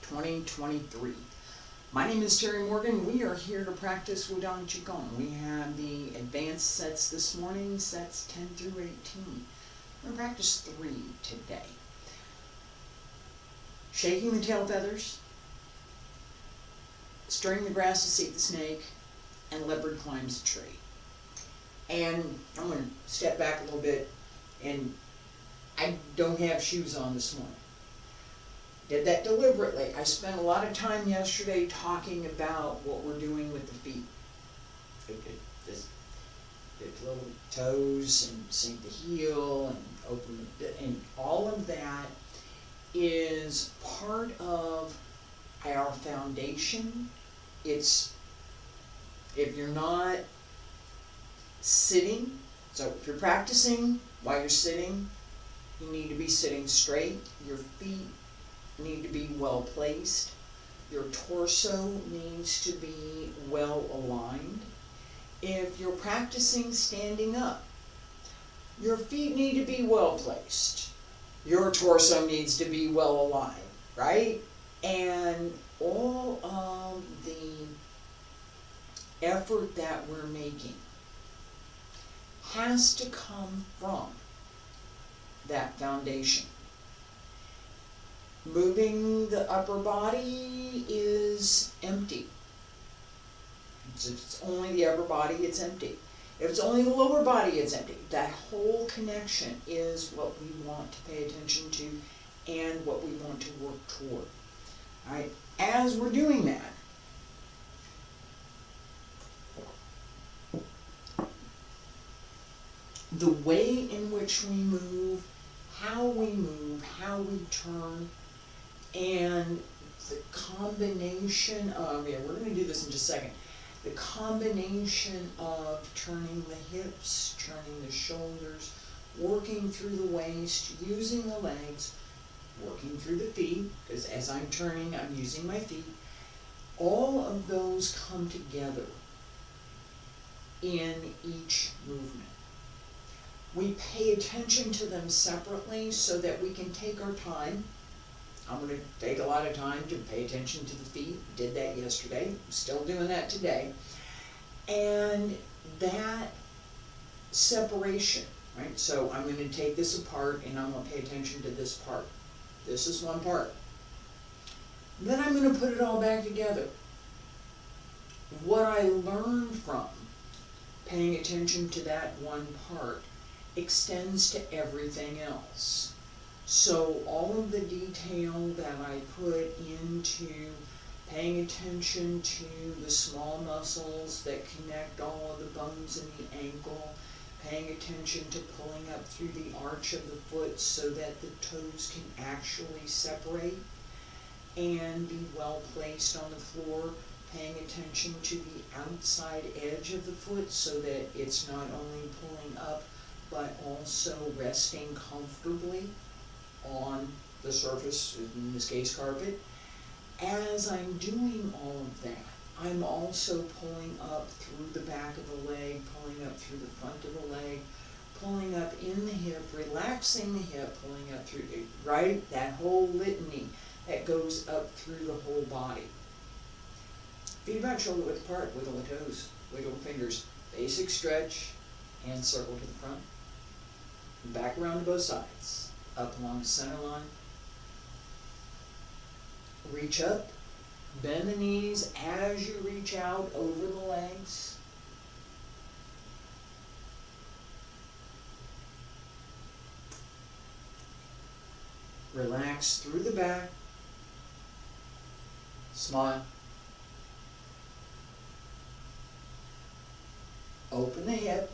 2023. My name is Terry Morgan. We are here to practice Wudang Qigong. We have the advanced sets this morning, sets 10 through 18. We're going to practice 3 today. Shaking the tail feathers, stirring the grass to seek the snake, and leopard climbs a tree. And I'm going to step back a little bit, and I don't have shoes on this morning. Did that deliberately. I spent a lot of time yesterday talking about what we're doing with the feet. The little toes, and sink the heel, and open the, and all of that is part of our foundation. It's, if you're not sitting, so if you're practicing while you're sitting, you need to be sitting straight. Your feet need to be well placed. Your torso needs to be well aligned. If you're practicing standing up, your feet need to be well placed. Your torso needs to be well aligned, right? And all of the effort that we're making has to come from that foundation. Moving the upper body is empty. If it's only the upper body, it's empty. If it's only the lower body, it's empty. That whole connection is what we want to pay attention to and what we want to work toward. All right? As we're doing that, the way in which we move, how we turn, and the combination of, yeah, we're going to do this in just a second, the combination of turning the hips, turning the shoulders, working through the waist, using the legs, working through the feet, because as I'm turning, I'm using my feet. All of those come together in each movement. We pay attention to them separately so that we can take our time. I'm going to take a lot of time to pay attention to the feet. Did that yesterday. I'm still doing that today. And that separation, right? So I'm going to take this apart and I'm going to pay attention to this part. This is one part. Then I'm going to put it all back together. What I learned from paying attention to that one part extends to everything else. So all of the detail that I put into paying attention to the small muscles that connect all of the bones in the ankle, paying attention to pulling up through the arch of the foot so that the toes can actually separate and be well placed on the floor, paying attention to the outside edge of the foot so that it's not only pulling up but also resting comfortably on the surface, in this case carpet. As I'm doing all of that, I'm also pulling up through the back of the leg, pulling up through the front of the leg, pulling up in the hip, relaxing the hip, pulling up through the, right? That whole litany that goes up through the whole body. Feet about shoulder width apart, wiggle the toes, wiggle the fingers, basic stretch, and circle to the front. Back around to both sides, up along the center line. Reach up, bend the knees as you reach out over the legs. Relax through the back. Smile. Open the hip.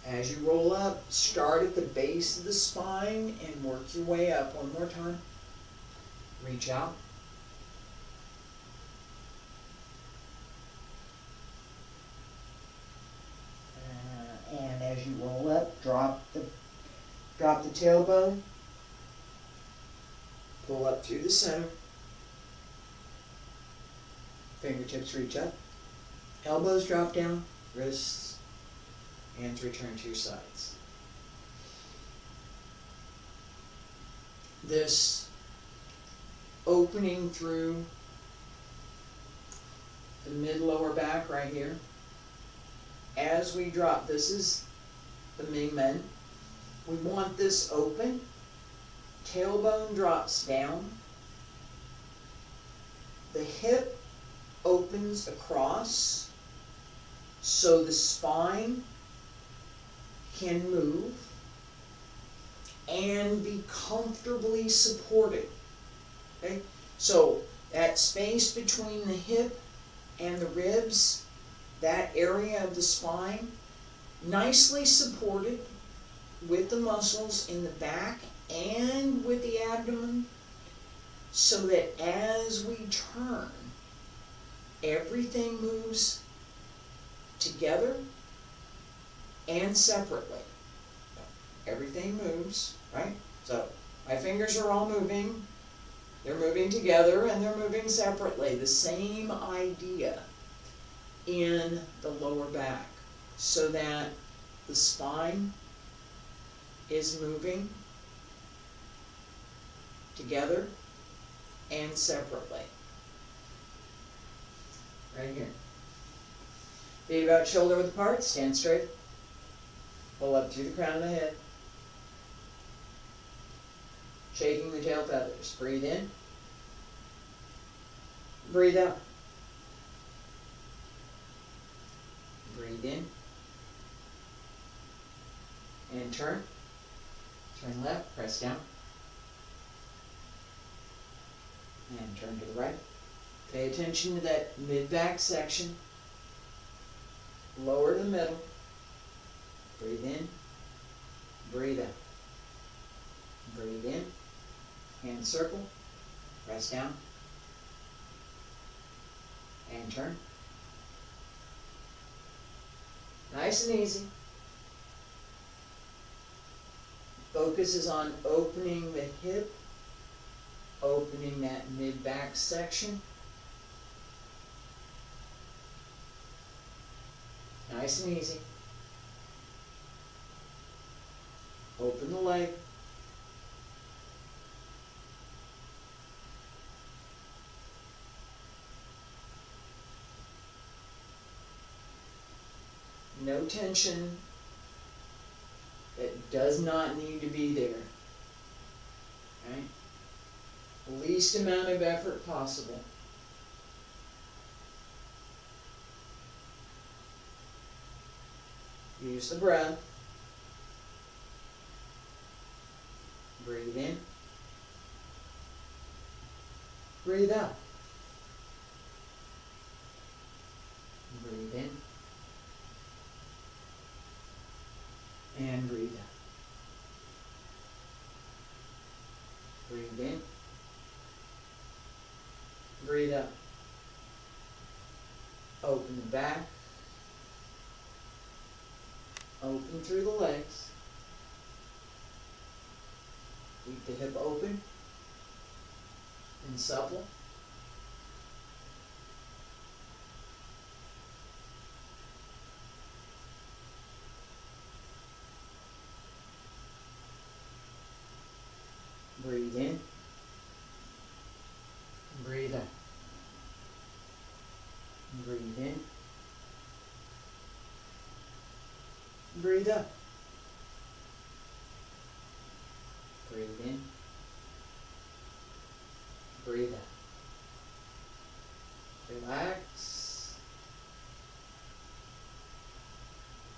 As you roll up, start at the base of the spine and work your way up. One more time. Reach out. And as you roll up, drop the tailbone. Pull up through the center. Fingertips reach up. Elbows drop down. Wrists and return to your sides. This opening through the mid-lower back right here, as we drop, this is the Ming Men. We want this open, tailbone drops down, the hip opens across so the spine can move and be comfortably supported. Okay? So that space between the hip and the ribs, that area of the spine, nicely supported with the muscles in the back and with the abdomen, so that as we turn, everything moves together and separately. Everything moves, right? So my fingers are all moving. They're moving together and they're moving separately. The same idea in the lower back, so that the spine is moving together and separately. Right here. Feet about shoulder width apart, stand straight. Pull up through the crown of the head. Shaking the tail feathers. Breathe in. Breathe out. Breathe in. And turn. Turn left, press down. And turn to the right. Pay attention to that mid-back section. Lower the middle. Breathe in. Breathe out. Breathe in. Hand circle. Press down. And turn. Nice and easy. Focus is on opening the hip, opening that mid-back section. Nice and easy. Open the leg. No tension. It does not need to be there. Right? Least amount of effort possible. Use the breath. Breathe in. Breathe out. Breathe in. And breathe out. Breathe in. Breathe out. Open the back. Open through the legs. Keep the hip open and supple. Breathe in. Breathe out. Breathe in. Breathe out. Breathe in. Breathe out. Relax.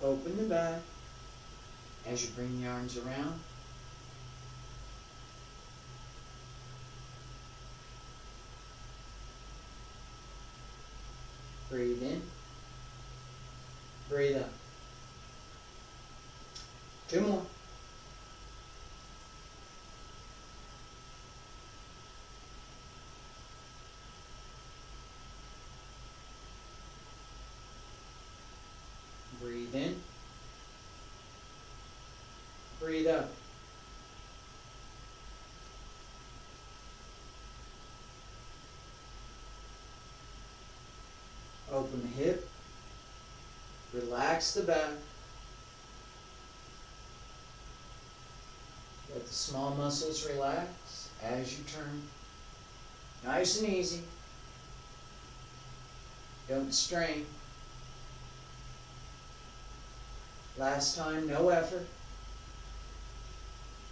Open the back as you bring the arms around. Breathe in. Breathe out. 2 more. Breathe in. Breathe out. Open the hip. Relax the back. Let the small muscles relax as you turn. Nice and easy. Don't strain. Last time, no effort.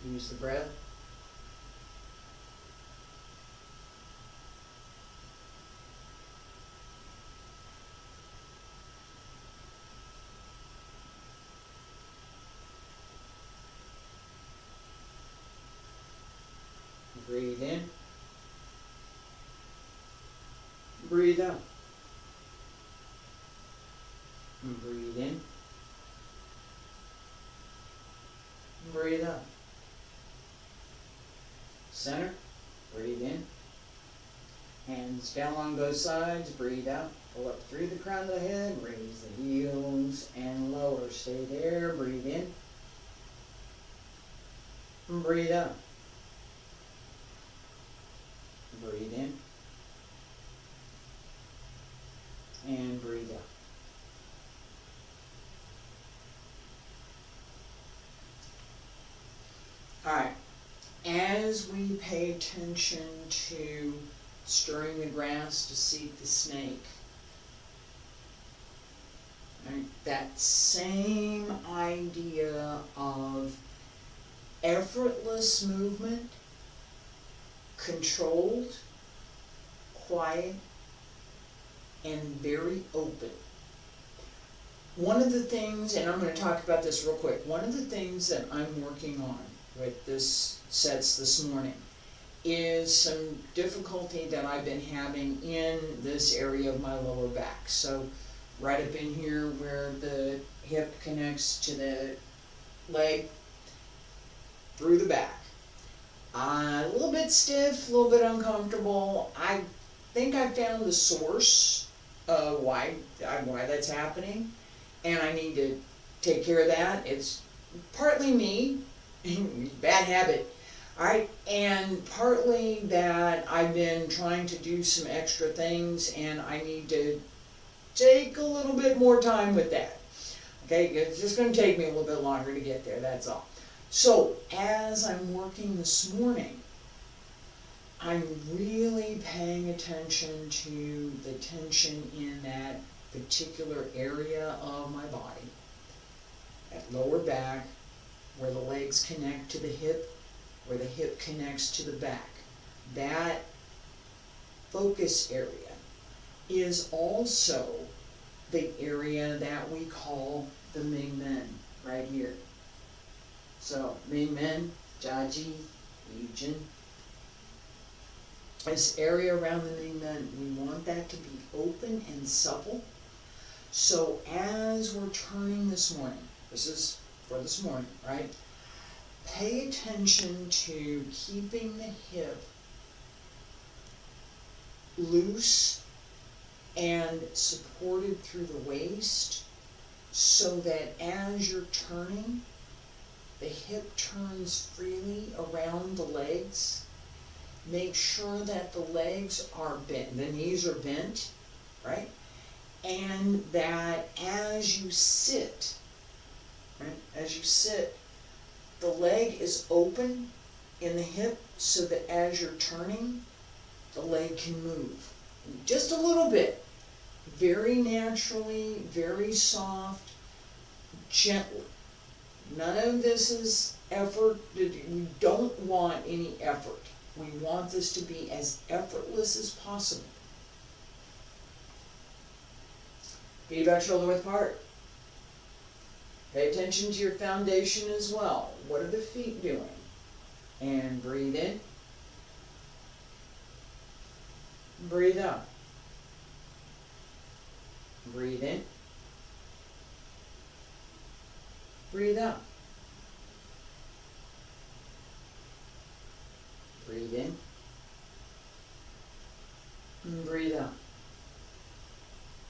Use the breath. Breathe in. Breathe out. And breathe in. And breathe out. Center. Breathe in. Hands down along both sides. Breathe out. Pull up through the crown of the head. Raise the heels and lower. Stay there. Breathe in. And breathe out. Breathe in. And breathe out. Alright, as we pay attention to stirring the grass to seek the snake, right, that same idea of effortless movement, controlled, quiet, and very open. One of the things, and I'm going to talk about this real quick, one of the things that I'm working on with this sets this morning is some difficulty that I've been having in this area of my lower back. So right up in here where the hip connects to the leg through the back. A little bit stiff, a little bit uncomfortable. I think I found the source of why that's happening, and I need to take care of that. It's partly me, bad habit, alright, and partly that I've been trying to do some extra things, and I need to take a little bit more time with that. Okay, it's just going to take me a little bit longer to get there, that's all. So, as I'm working this morning, I'm really paying attention to the tension in that particular area of my body, that lower back, where the legs connect to the hip, where the hip connects to the back. That focus area is also the area that we call the Ming Men, right here. So, Ming Men, Jiaji, Yujin. This area around the Ming Men, we want that to be open and supple. So as we're turning this morning, this is for this morning, right? Pay attention to keeping the hip loose and supported through the waist so that as you're turning, the hip turns freely around the legs. Make sure that the legs are bent, the knees are bent, right? And that as you sit, right, the leg is open in the hip so that as you're turning, the leg can move. Just a little bit, very naturally, very soft, gently. None of this is effort. We don't want any effort. We want this to be as effortless as possible. Feet about shoulder width apart. Pay attention to your foundation as well. What are the feet doing? And breathe in. Breathe out. Breathe in. Breathe out. Breathe in. And breathe out.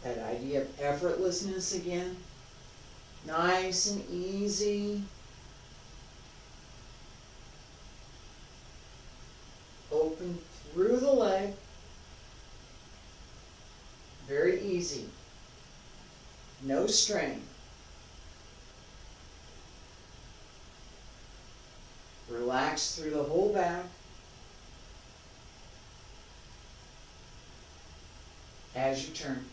That idea of effortlessness again. Nice and easy. Open through the leg. Very easy. No strain. Relax Relax through the whole back. As you turn.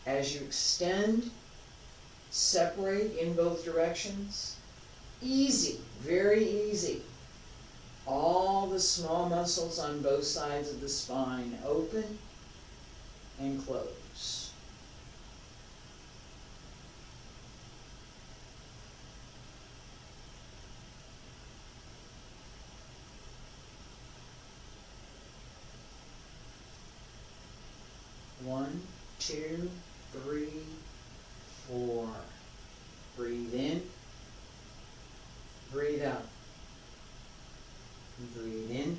As you extend, separate in both directions. Easy, very easy. All the small muscles on both sides of the spine open and close. One, two, 3, 4. Breathe in. Breathe out. Breathe in.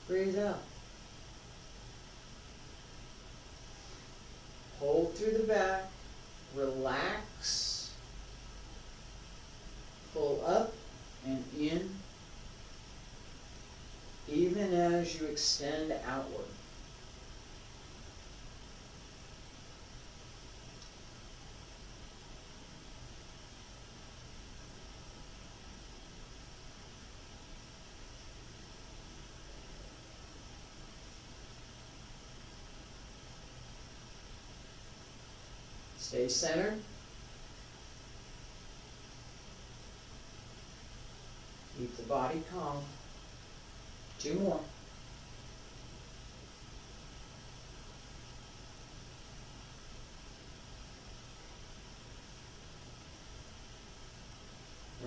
Breathe out. Hold through the back. Relax. Pull up and in, even as you extend outward. Stay centered. Keep the body calm. 2 more.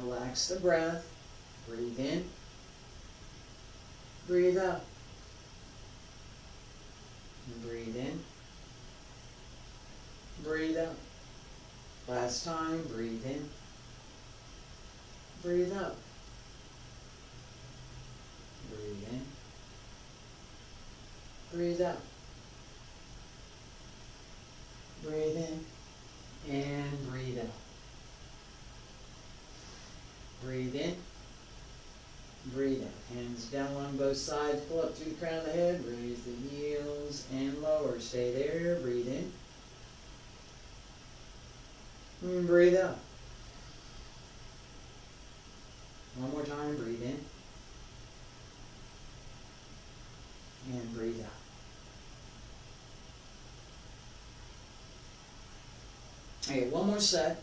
Relax the breath. Breathe in. Breathe out. And breathe in. Breathe out. Last time, breathe in. Breathe out. Breathe in. Breathe out. Breathe in and breathe out. Breathe in. Breathe out. Hands down along both sides. Pull up through the crown of the head. Raise the heels and lower. Stay there. Breathe in. And breathe out. One more time. Breathe in. And breathe out. Okay, one more set.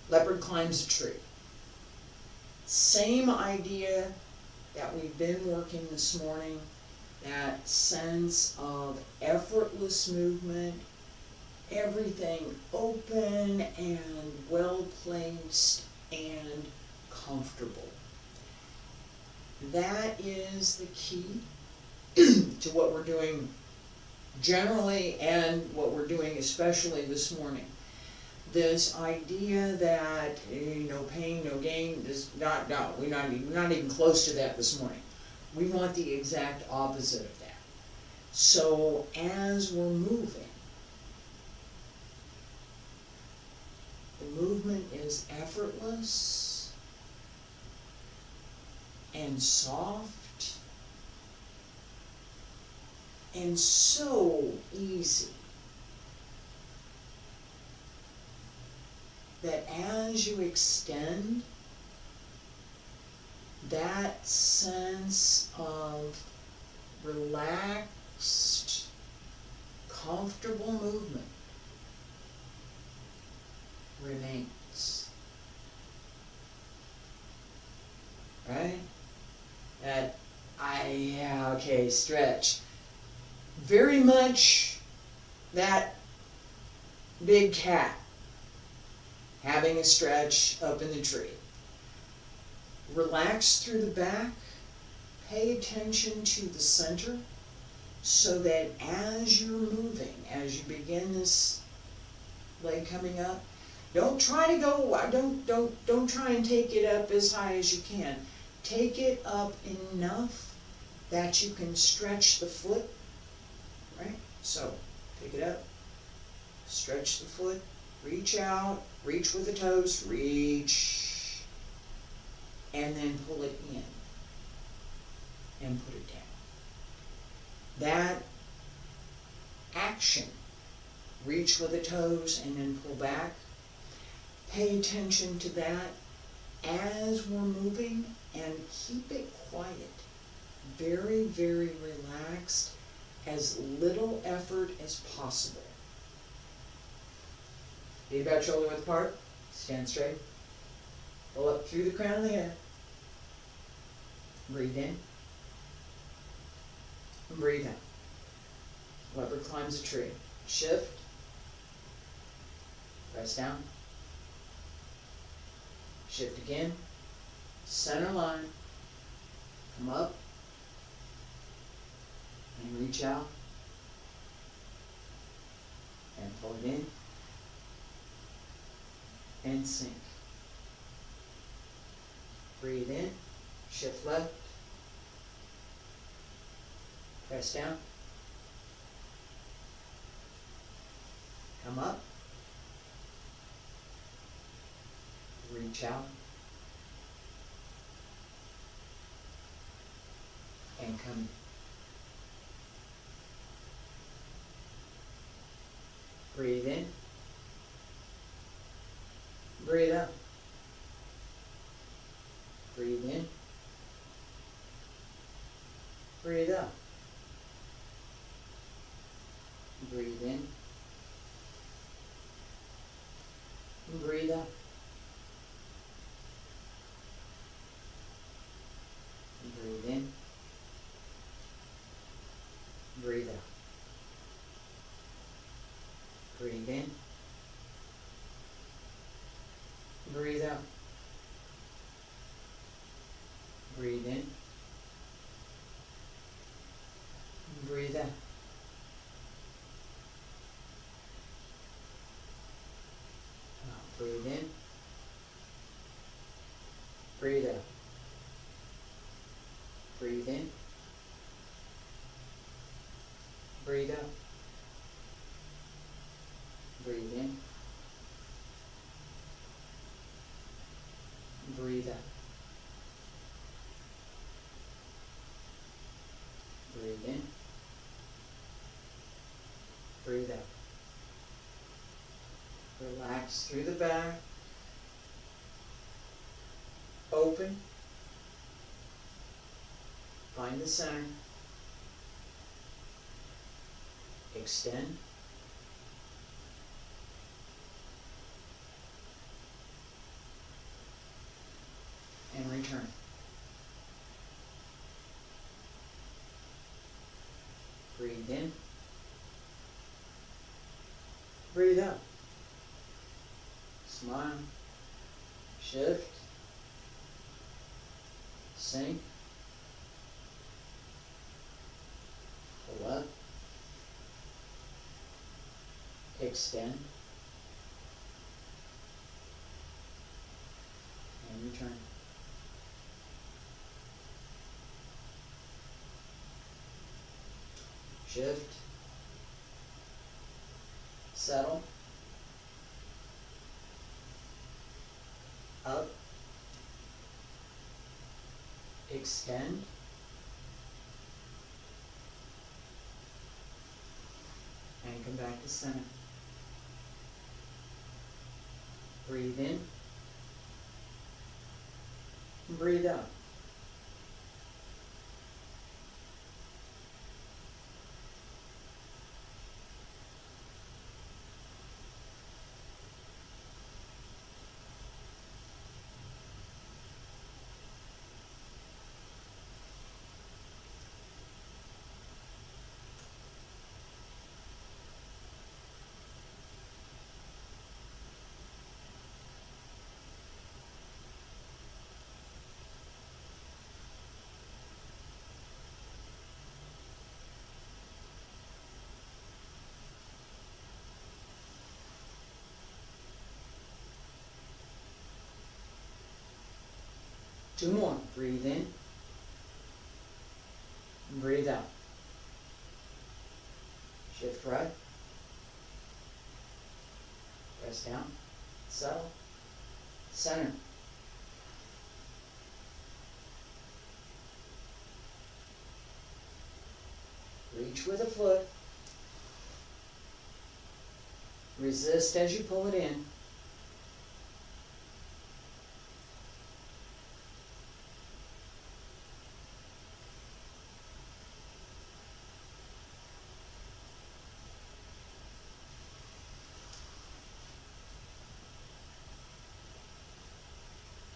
Leopard climbs a tree. Same idea that we've been working this morning, that sense of effortless movement, everything open and well placed and comfortable. That is the key to what we're doing generally and what we're doing especially this morning. This idea that no pain, no gain is we're not even close to that this morning. We want the exact opposite of that. So as we're moving, the movement is effortless and soft and so easy that as you extend, that sense of relaxed, comfortable movement remains. Right? Stretch. Very much that big cat having a stretch up in the tree. Relax through the back. Pay attention to the center so that as you're moving, as you begin this leg coming up, don't try to go, don't try and take it up as high as you can. Take it up enough that you can stretch the foot, right? So, pick it up, stretch the foot, reach out, reach with the toes, reach, and then pull it in and put it down. That action reach with the toes and then pull back. Pay attention to that as we're moving and keep it quiet. Very, very relaxed, as little effort as possible. Feet about shoulder width apart, stand straight. Pull up through the crown of the head. Breathe in. And breathe out. Leopard climbs a tree. Shift. Press down. Shift again. Center line. Come up. And reach out. And pull it in. And sink. Breathe in. Shift left. Press down. Come up. Reach out. And come. Breathe in. Breathe out. Breathe in. Breathe out. Breathe in. Breathe out. Breathe in. Breathe out. Breathe in. Breathe out. Breathe in. Breathe out. Now breathe in. Breathe out. Breathe in. Breathe out. Breathe in. Breathe out. Breathe in. Breathe out. Relax through the back. Open. Find the center. Extend. And return. Breathe in. Breathe out. Smile. Shift. Sink. Pull up. Extend. And return. Shift. Settle. Up. Extend. And come back to center. Breathe in. Breathe out. Two more. Breathe in. Breathe out. Shift right. Press down. Settle. Center. Reach with a foot. Resist as you pull it in.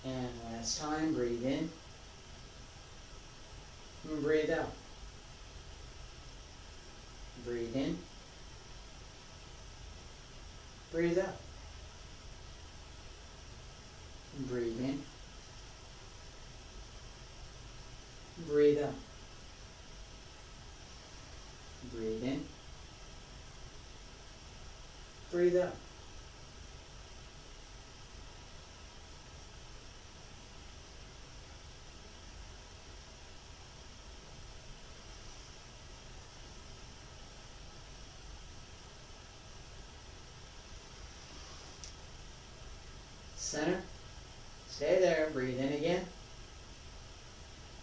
And last time, breathe in. And breathe out. Breathe in. Breathe out. Breathe in. Breathe out. Breathe in. Breathe out. Center. Stay there. Breathe in again.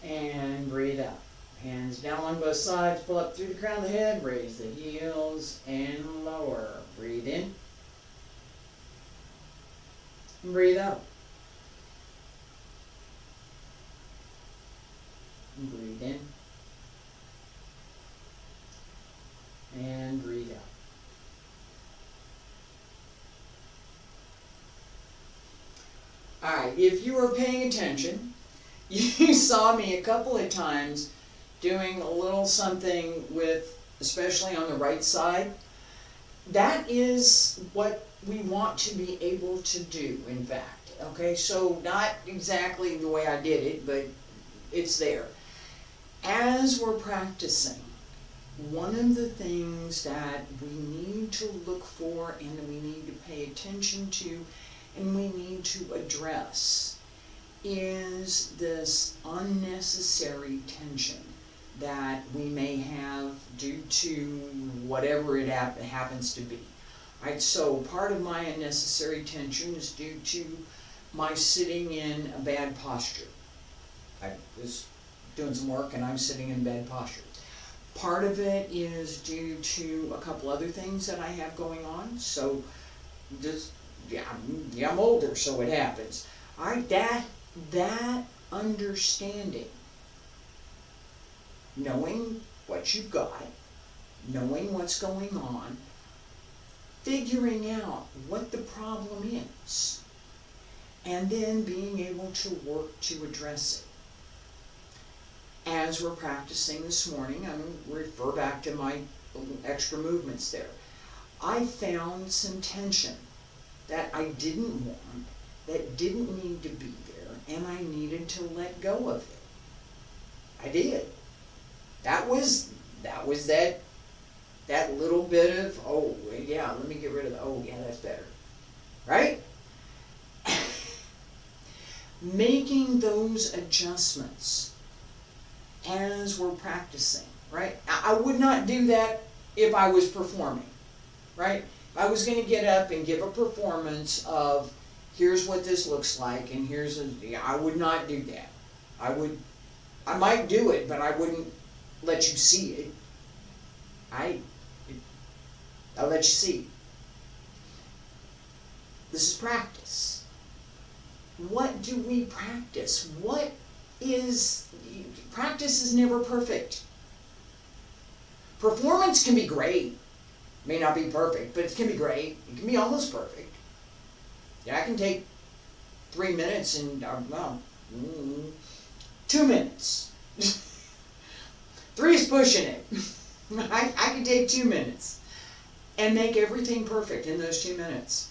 And breathe out. Hands down along both sides. Pull up through the crown of the head. Raise the heels and lower. Breathe in. And breathe out. And breathe in. And breathe out. Alright, if you were paying attention, you saw me a couple of times doing a little something with, especially on the right side. That is what we want to be able to do, in fact. Okay, so not exactly the way I did it, but it's there. As we're practicing, one of the things that we need to look for and that we need to pay attention to and we need to address is this unnecessary tension that we may have due to whatever it happens to be. Right, so part of my unnecessary tension is due to my sitting in a bad posture. I was doing some work and I'm sitting in bad posture. Part of it is due to a couple other things that I have going on. So just yeah, I'm older, so it happens. Alright, that understanding, knowing what you've got, knowing what's going on, figuring out what the problem is, and then being able to work to address it. As we're practicing this morning, I'm going to refer back to my extra movements there. I found some tension that I didn't want, that didn't need to be there, and I needed to let go of it. I did. That was that little bit of, oh yeah, let me get rid of the, oh yeah, that's better. Right? Making those adjustments as we're practicing, right? I would not do that if I was performing, right? I was going to get up and give a performance of, here's what this looks like, and I would not do that. I might do it, but I wouldn't let you see it. I'll let you see. This is practice. What do we practice? Practice is never perfect. Performance can be great. May not be perfect, but it can be great. It can be almost perfect. Yeah, I can take 3 minutes and, 2 minutes. 3 is pushing it. I can take 2 minutes and make everything perfect in those 2 minutes.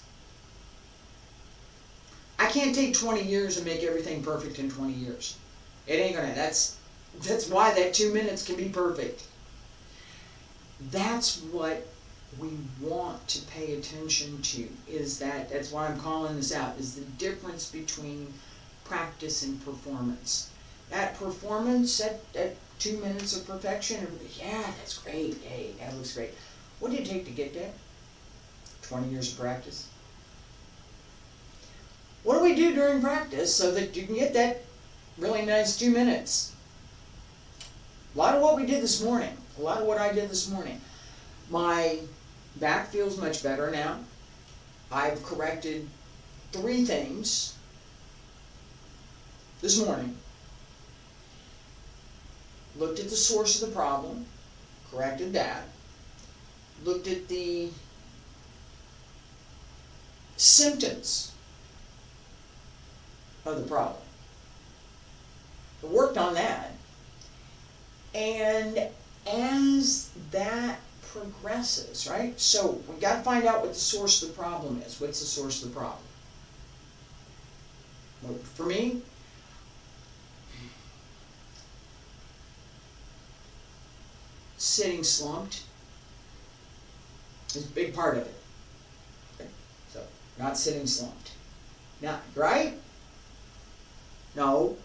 I can't take 20 years and make everything perfect in 20 years. It ain't gonna, that's why that 2 minutes can be perfect. That's what we want to pay attention to, that's why I'm calling this out, is the difference between practice and performance. That performance, that 2 minutes of perfection, yeah, that's great, hey, that looks great. What did it take to get that? 20 years of practice. What do we do during practice so that you can get that really nice 2 minutes? A lot of what we did this morning, a lot of what I did this morning. My back feels much better now. I've corrected 3 things this morning. Looked at the source of the problem, corrected that. Looked at the symptoms of the problem. I worked on that. And as that progresses, right? So we got to find out what the source of the problem is. What's the source of the problem? Well, for me, sitting slumped is a big part of it. Okay? So, not sitting slumped. Not, right? No.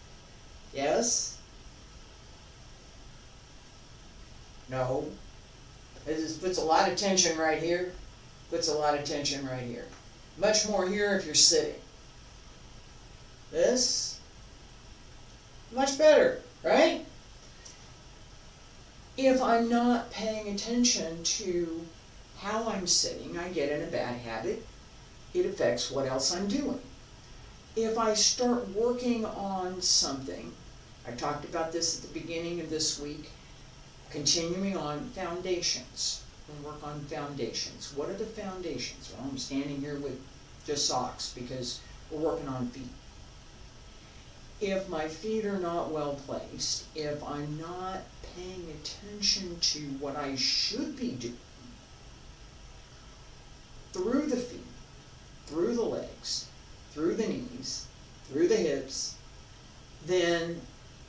Yes? No. This puts a lot of tension right here. Puts a lot of tension right here. Much more here if you're sitting. This, much better, right? If I'm not paying attention to how I'm sitting, I get in a bad habit. It affects what else I'm doing. If I start working on something, I talked about this at the beginning of this week, continuing on foundations. We'll work on foundations. What are the foundations? Well, I'm standing here with just socks because we're working on feet. If my feet are not well placed, if I'm not paying attention to what I should be doing through the feet, through the legs, through the knees, through the hips, then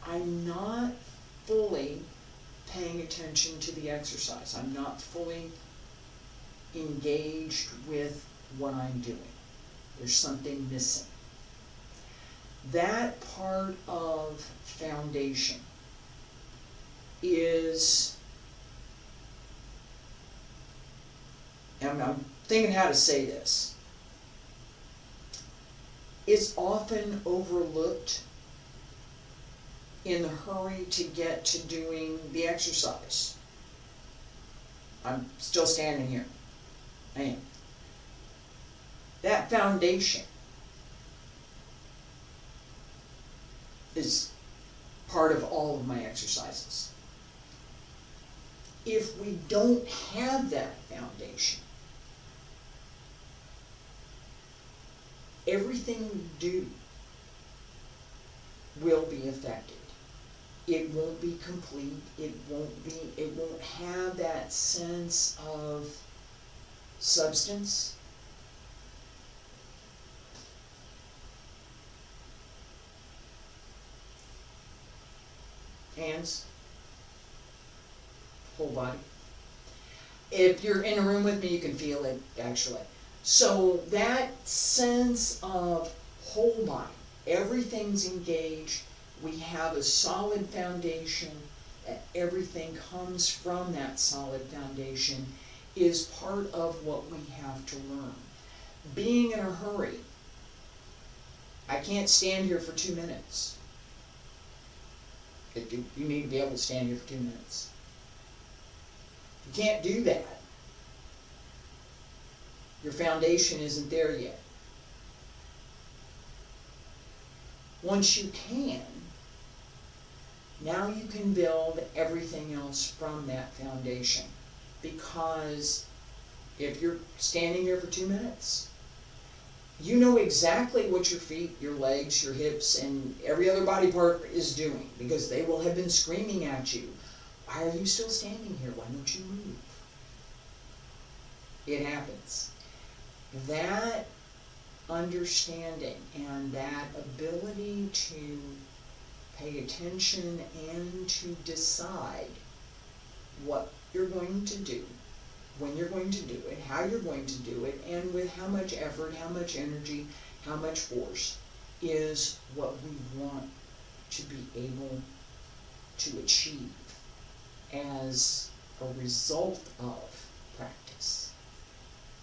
I'm not fully paying attention to the exercise. I'm not fully engaged with what I'm doing. There's something missing. That part of foundation is, and I'm thinking how to say this, it's often overlooked in the hurry to get to doing the exercise. I'm still standing here. I am. That foundation is part of all of my exercises. If we don't have that foundation, everything we do will be affected. It won't be complete. It won't have that sense of substance. Hands, whole body. If you're in a room with me, you can feel it, actually. So that sense of whole body, everything's engaged, we have a solid foundation, everything comes from that solid foundation, is part of what we have to learn. Being in a hurry, I can't stand here for 2 minutes. You need to be able to stand here for 2 minutes. You can't do that. Your foundation isn't there yet. Once you can, now you can build everything else from that foundation. Because if you're standing here for 2 minutes, you know exactly what your feet, your legs, your hips, and every other body part is doing, because they will have been screaming at you. Why are you still standing here? Why don't you move? It happens. That understanding and that ability to pay attention and to decide what you're going to do, when you're going to do it, how you're going to do it, and with how much effort, how much energy, how much force, is what we want to be able to achieve as a result of practice.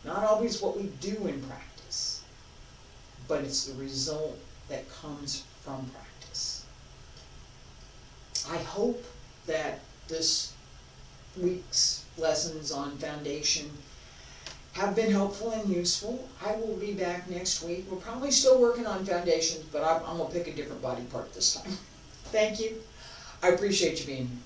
Not always what we do in practice, but it's the result that comes from practice. I hope that this week's lessons on foundation have been helpful and useful. I will be back next week. We're probably still working on foundations, but I'm gonna pick a different body part this time. Thank you. I appreciate you being here.